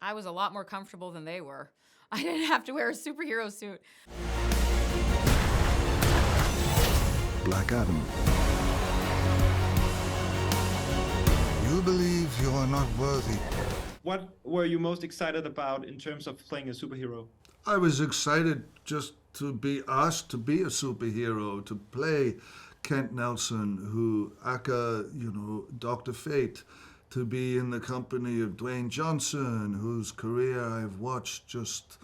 I was a lot more comfortable than they were. I didn't have to wear a superhero suit. Black Adam. You believe you are not worthy. What were you most excited about in terms of playing a superhero? I was excited just to be asked to be a superhero, to play Kent Nelson, who, aka, Dr. Fate, to be in the company of Dwayne Johnson, whose career I've watched just,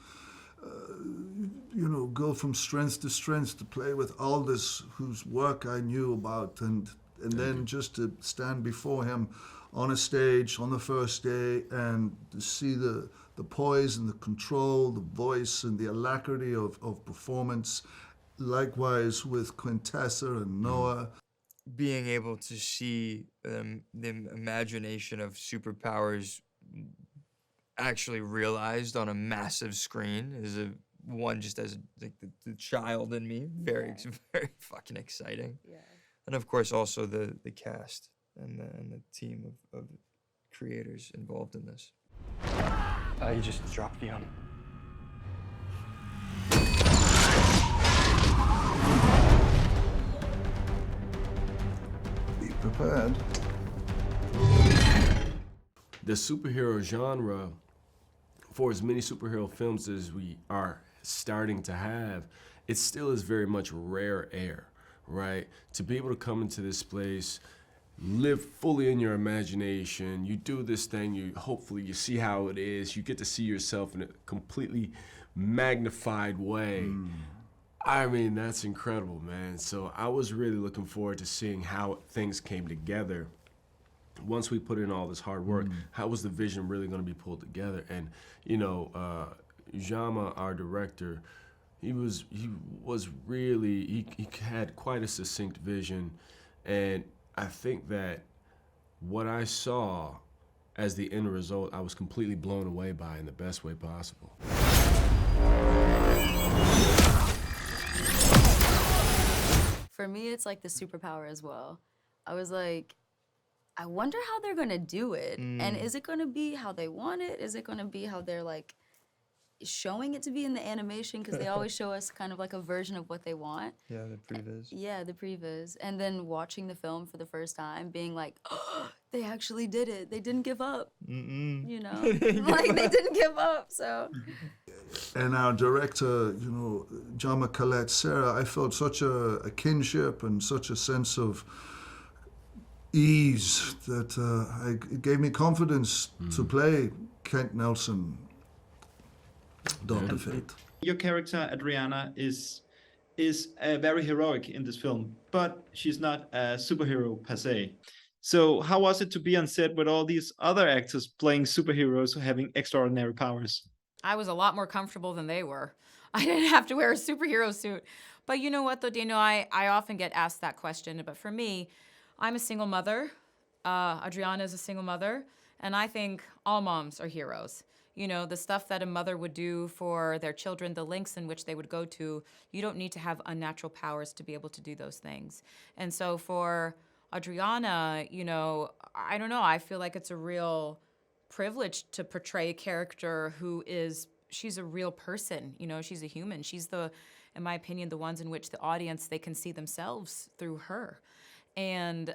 go from strength to strength, to play with Aldous, whose work I knew about, and then just to stand before him on a stage on the first day and to see the poise and the control, the voice and the alacrity of performance. Likewise with Quintessa and Noah. Being able to see the imagination of superpowers actually realized on a massive screen is just as like the child in me, very fucking exciting. Yeah. And of course also the cast and the team of creators involved in this. You just dropped the Be prepared. The superhero genre, for as many superhero films as we are starting to have, it still is very much rare air, right? To be able to come into this place, live fully in your imagination, you do this thing, hopefully you see how it is, you get to see yourself in a completely magnified way. I mean, that's incredible, man. So I was really looking forward to seeing how things came together. Once we put in all this hard work, how was the vision really going to be pulled together? And Jama, our director, he had quite a succinct vision, and I think that what I saw as the end result, I was completely blown away by in the best way possible. For me, it's like the superpower as well. I was like, I wonder how they're gonna do it. And is it gonna be how they want it? Is it gonna be how they're like showing it to be in the animation? Because they always show us kind of like a version of what they want. Yeah, the previs. Yeah, the previs. And then watching the film for the first time, being like, oh, they actually did it. They didn't give up. You know, like they didn't give up. So. And our director, Jama Colette Sarah, I felt such a kinship and such a sense of ease that it gave me confidence to play Kent Nelson, Dr. Fate. Your character, Adriana, is very heroic in this film, but she's not a superhero per se. So how was it to be on set with all these other actors playing superheroes having extraordinary powers? I was a lot more comfortable than they were. I didn't have to wear a superhero suit. But you know what, though, Daniel, I often get asked that question. But for me, I'm a single mother. Adriana is a single mother. And I think all moms are heroes. You know, the stuff that a mother would do for their children, the lengths in which they would go to, you don't need to have unnatural powers to be able to do those things. And so for Adriana, I don't know, I feel like it's a real privilege to portray a character she's a real person, she's a human. She's in my opinion, the ones in which the audience, they can see themselves through her. And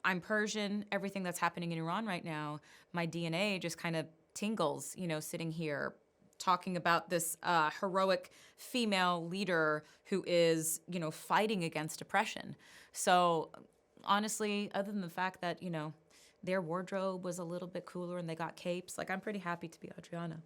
I'm Persian, everything that's happening in Iran right now, my DNA just kind of tingles, sitting here talking about this heroic female leader who is, fighting against oppression. So honestly, other than the fact that, their wardrobe was a little bit cooler and they got capes, like I'm pretty happy to be Adriana.